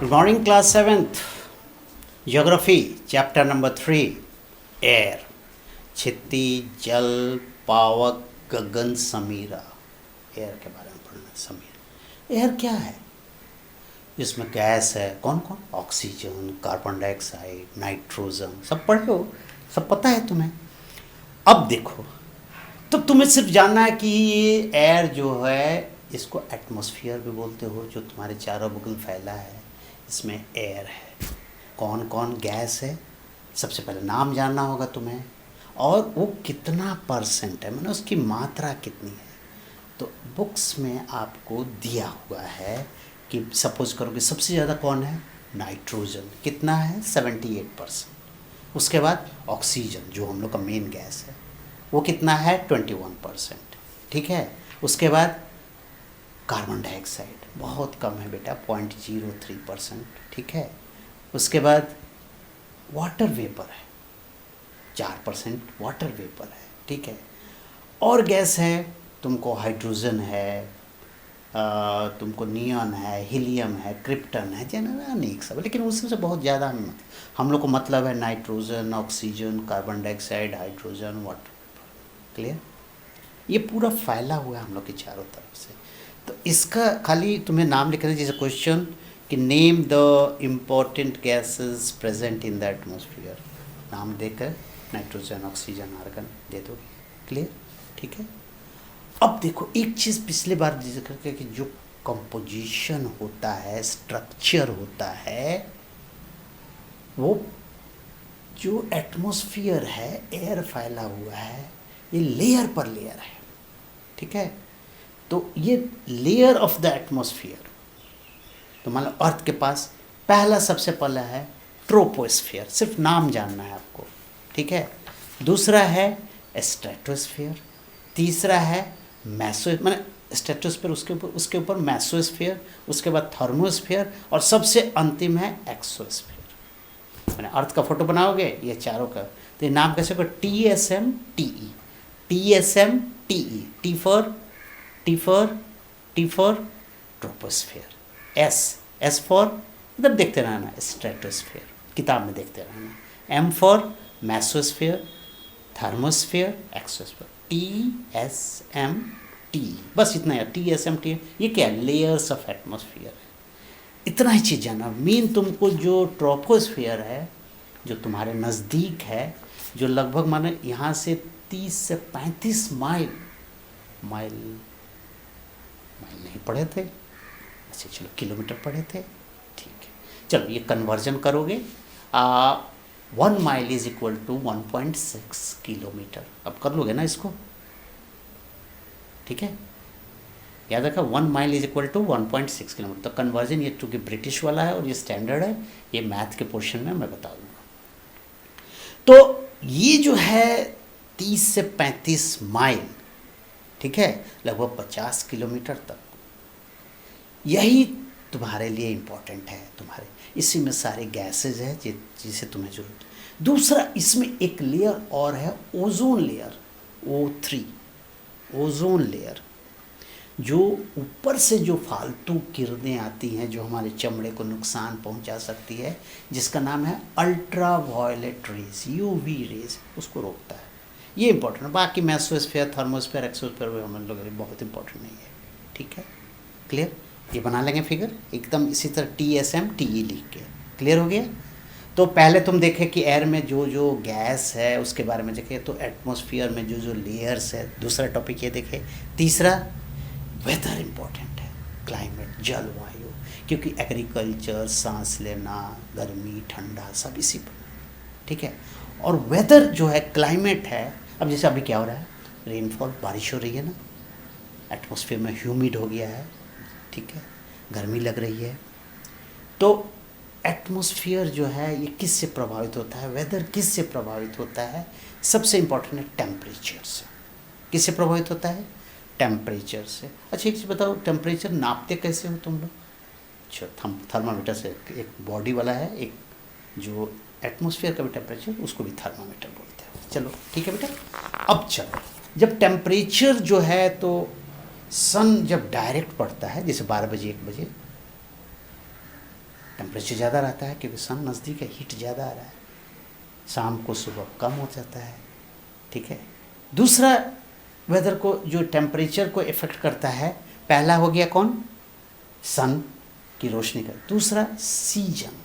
Good morning, class 7th. Geography, chapter number 3. Air. Kshitiz, जल, पावक, गगन, Samira. Air के बारे में पढ़ना. समीर. एयर क्या है? इसमें गैस है. कौन कौन? Oxygen, carbon dioxide, nitrogen. सब पढ़े हो, सब पता है तुम्हें. अब देखो, तो तुम्हें सिर्फ जानना है कि ये एयर जो है इसको एटमॉस्फेयर भी बोलते हो, जो तुम्हारे चारों बगल फैला है, इसमें एयर है. कौन कौन गैस है, सबसे पहले नाम जानना होगा तुम्हें, और वो कितना परसेंट है, मतलब उसकी मात्रा कितनी है. तो बुक्स में आपको दिया हुआ है कि सपोज करो कि सबसे ज़्यादा कौन है, नाइट्रोजन. कितना है, 78%. उसके बाद ऑक्सीजन जो हम लोग का मेन गैस है, वो कितना है, 21%. ठीक है. उसके बाद कार्बन डाइऑक्साइड बहुत कम है बेटा, 0.03%. ठीक है. उसके बाद वाटर वेपर है, 4% वाटर वेपर है. ठीक है. और गैस है, तुमको हाइड्रोजन है, तुमको नियॉन है, हीलियम है, क्रिप्टन है, जनरल अनेक सब. लेकिन उसमें से बहुत ज़्यादा हम लोग को मतलब है nitrogen, oxygen, carbon dioxide, hydrogen, water. Clear. ये पूरा फैला हुआ है हम लोग के चारों तरफ से. तो इसका खाली तुम्हें नाम लिखना है, जैसे क्वेश्चन कि name the important gases present in the atmosphere. नाम देकर नाइट्रोजन, ऑक्सीजन, आर्गन दे दो. क्लियर. ठीक है. अब देखो, एक चीज़ पिछले बार जिक्र किया कि जो कंपोजिशन होता है, स्ट्रक्चर होता है, वो जो एटमॉस्फेयर है, एयर फैला हुआ है, ये लेयर पर लेयर है. ठीक है. तो ये लेयर ऑफ द एटमॉस्फेयर, तो मान लो अर्थ के पास पहला सबसे पहला है ट्रोपोस्फेयर. सिर्फ नाम जानना है आपको. ठीक है. दूसरा है स्ट्रेटोस्फेयर. तीसरा है मैसो, स्ट्रेटोस्फेयर, उसके ऊपर मैसोस्फेयर, उसके बाद थर्मोस्फेयर, और सबसे अंतिम है एक्सोस्फेयर. मैंने अर्थ का फोटो बनाओगे ये चारों का, तो ये नाम कैसे होगा, TSMTE. TSMTE. T for troposphere. S for, मतलब देखते रहना, स्ट्रेटोस्फेयर, किताब में देखते रहना. M for mesosphere, thermosphere, exosphere. TSMT. बस इतना है. TSMT ये क्या, लेयर्स ऑफ एटमॉस्फेयर. इतना ही चीज़ जाना. मेन तुमको जो ट्रोपोस्फेयर है, जो तुम्हारे नज़दीक है, जो लगभग माने यहाँ से 30 से 35 माइल नहीं पढ़े थे. अच्छा चलो, किलोमीटर पढ़े थे. ठीक है. चलो ये कन्वर्जन करोगे. 1 mile is equal to 1.6 kilometre. अब कर लोगे ना इसको. ठीक है. याद रखा, 1 mile is equal to 1.6 kilometre. तो कन्वर्जन ये चूँकि ब्रिटिश वाला है और ये स्टैंडर्ड है, ये मैथ के पोर्शन में मैं बता दूंगा. तो ये जो है 30 से 35 माइल, ठीक है, लगभग 50 किलोमीटर तक, यही तुम्हारे लिए इम्पोर्टेंट है. तुम्हारे इसी में सारे गैसेज है जिसे तुम्हें जरूरत है. दूसरा, इसमें एक लेयर और है, ozone layer, O3. Ozone layer, जो ऊपर से जो फालतू किरणें आती हैं, जो हमारे चमड़े को नुकसान पहुंचा सकती है, जिसका नाम है ultraviolet rays, UV rays, उसको रोकता है. ये इंपॉर्टेंट है. बाकी मैसोस्फेयर, थर्मोस्फेयर, एक्सोस्फेयर हम लोग बहुत इंपॉर्टेंट नहीं है. ठीक है. क्लियर. ये बना लेंगे फिगर एकदम इसी तरह, TSMTE लिख के. क्लियर हो गया. तो पहले तुम देखे कि एयर में जो जो गैस है उसके बारे में देखे, तो एटमॉस्फेयर में जो जो लेयर्स है. दूसरा टॉपिक ये देखे. तीसरा, वेदर इम्पोर्टेंट है, क्लाइमेट, जलवायु, क्योंकि एग्रीकल्चर, सांस लेना, गर्मी, ठंडा, सब इसी पर. ठीक है. और वेदर जो है, क्लाइमेट है, अब जैसे अभी क्या हो रहा है, रेनफॉल, बारिश हो रही है ना, एटमॉस्फेयर में ह्यूमिड हो गया है. ठीक है. गर्मी लग रही है. तो एटमॉस्फेयर जो है ये किस से प्रभावित होता है, वेदर किस से प्रभावित होता है, सबसे इम्पोर्टेंट है टेम्परेचर से. किससे प्रभावित होता है, टेम्परेचर से. अच्छा एक चीज़ बताओ, टेम्परेचर नापते कैसे हो तुम लोग. अच्छा, थर्मामीटर से. एक बॉडी वाला है, एक जो एटमॉस्फेयर का भी टेम्परेचर, उसको भी थर्मामीटर बोलते हैं. चलो ठीक है बेटा. अब चलो, जब टेम्परेचर जो है, तो सन जब डायरेक्ट पड़ता है, जैसे 12 बजे 1 बजे, टेम्परेचर ज़्यादा रहता है क्योंकि सन नज़दीक है, हीट ज़्यादा आ रहा है, शाम को सुबह कम हो जाता है, ठीक है। दूसरा वेदर को जो टेम्परेचर को इफ़ेक्ट करता है, पहला हो गया कौन, सन की रोशनी का। दूसरा सीजन,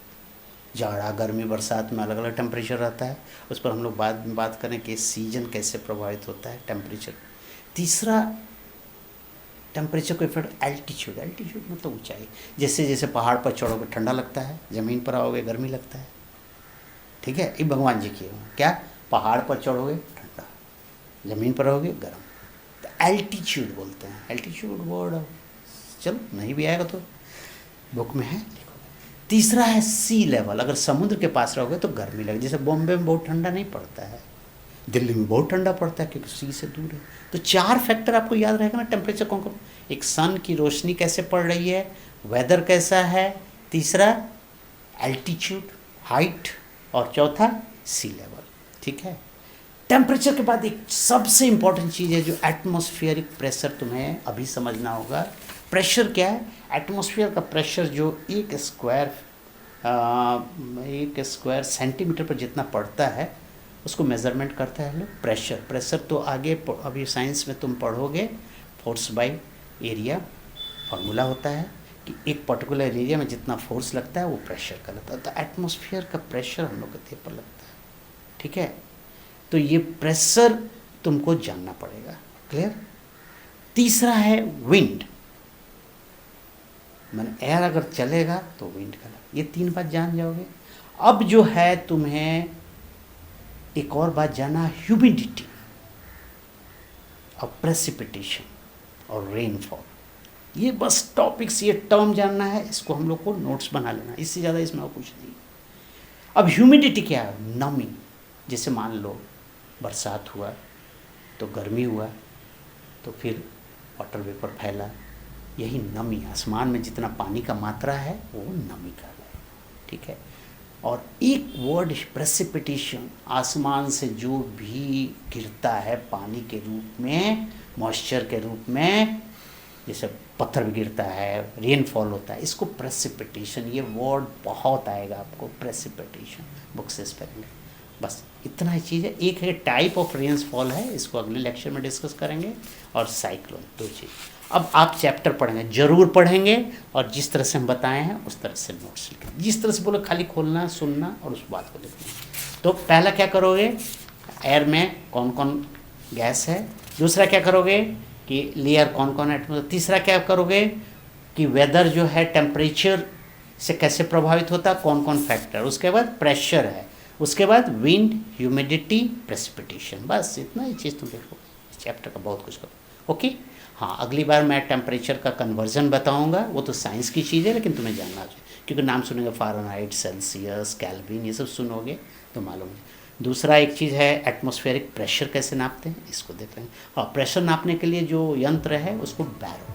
जाड़ा गर्मी बरसात में अलग अलग टेम्परेचर रहता है, उस पर हम लोग बाद में बात करें कि सीजन कैसे प्रभावित होता है टेम्परेचर। तीसरा टेम्परेचर को इफेक्ट एल्टीट्यूड, एल्टीट्यूड मतलब ऊंचाई, जैसे जैसे पहाड़ पर चढ़ोगे ठंडा लगता है, ज़मीन पर आओगे गर्मी लगता है, ठीक है। ये भगवान जी की क्या, पहाड़ पर चढ़ोगे ठंडा, ज़मीन पर रहोगे गर्म, तो एल्टीट्यूड बोलते हैं। एल्टीट्यूड वर्ड चलो नहीं भी आएगा तो बुक में है, लिखो। तीसरा है सी लेवल, अगर समुद्र के पास रहोगे तो गर्मी लगे, जैसे बॉम्बे में बहुत ठंडा नहीं पड़ता है, दिल्ली में बहुत ठंडा पड़ता है क्योंकि सी से दूर है। तो 4 फैक्टर आपको याद रहेगा ना टेम्परेचर कौन कौन, एक सन की रोशनी कैसे पड़ रही है, वेदर कैसा है, तीसरा एल्टीट्यूड हाइट, और चौथा सी लेवल, ठीक है। टेम्परेचर के बाद एक सबसे इंपॉर्टेंट चीज़ है जो एटमॉस्फेरिक प्रेशर, तुम्हें अभी समझना होगा। प्रेशर क्या है, एटमॉस्फेयर का प्रेशर जो एक स्क्वायर सेंटीमीटर पर जितना पड़ता है उसको मेज़रमेंट करता है लोग प्रेशर। प्रेशर तो आगे अभी साइंस में तुम पढ़ोगे, फोर्स बाय एरिया फार्मूला होता है कि एक पर्टिकुलर एरिया में जितना फोर्स लगता है वो प्रेशर कहलाता है। तो एटमॉस्फेयर का प्रेशर हम लोग के देह पर लगता है, ठीक है। तो ये प्रेशर तुमको जानना पड़ेगा, क्लियर। तीसरा है विंड, मैंने एयर अगर चलेगा तो विंड का, ये 3 बात जान जाओगे। अब जो है तुम्हें एक और बात जानना, ह्यूमिडिटी और प्रेसिपिटेशन और रेनफॉल। ये बस टॉपिक्स, ये टर्म जानना है, इसको हम लोग को नोट्स बना लेना, इससे ज़्यादा इसमें और कुछ नहीं। अब ह्यूमिडिटी क्या है, नमी। जैसे मान लो बरसात हुआ तो गर्मी हुआ तो फिर वाटर वेपर फैला, यही नमी, आसमान में जितना पानी का मात्रा है वो नमी का है, ठीक है। और एक वर्ड प्रेसिपिटेशन, आसमान से जो भी गिरता है पानी के रूप में, मॉइस्चर के रूप में, जैसे पत्थर भी गिरता है, रेनफॉल होता है, इसको प्रेसिपिटेशन, ये वर्ड बहुत आएगा आपको, प्रेसिपिटेशन बुक से स्पेलिंग। बस इतना ही चीज़ है। एक है टाइप ऑफ रेनफॉल है, इसको अगले लेक्चर में डिस्कस करेंगे, और साइक्लोन, 2 चीज़। अब आप चैप्टर पढ़ेंगे, ज़रूर पढ़ेंगे, और जिस तरह से हम बताए हैं उस तरह से नोट्स लिखें। जिस तरह से बोलो खाली खोलना, सुनना और उस बात को लिखना। तो पहला क्या करोगे, एयर में कौन कौन गैस है। दूसरा क्या करोगे कि लेयर कौन कौन है एटमॉस्फेयर। तीसरा क्या करोगे कि वेदर जो है टेम्परेचर से कैसे प्रभावित होता है, कौन कौन फैक्टर। उसके बाद प्रेशर है, उसके बाद विंड, ह्यूमिडिटी, प्रेसिपिटेशन। बस इतना ही चीज़ तुम देखो, इस चैप्टर का बहुत कुछ करो, ओके। हाँ, अगली बार मैं टेम्परेचर का कन्वर्जन बताऊंगा, वो तो साइंस की चीज़ है लेकिन तुम्हें जानना चाहिए, क्योंकि नाम सुनेंगे फ़ारेनहाइट, सेल्सियस, केल्विन, ये सब सुनोगे तो मालूम है। दूसरा एक चीज़ है एटमॉस्फेरिक प्रेशर कैसे नापते हैं, इसको देख लेंगे। और प्रेशर नापने के लिए जो यंत्र है उसको बैरो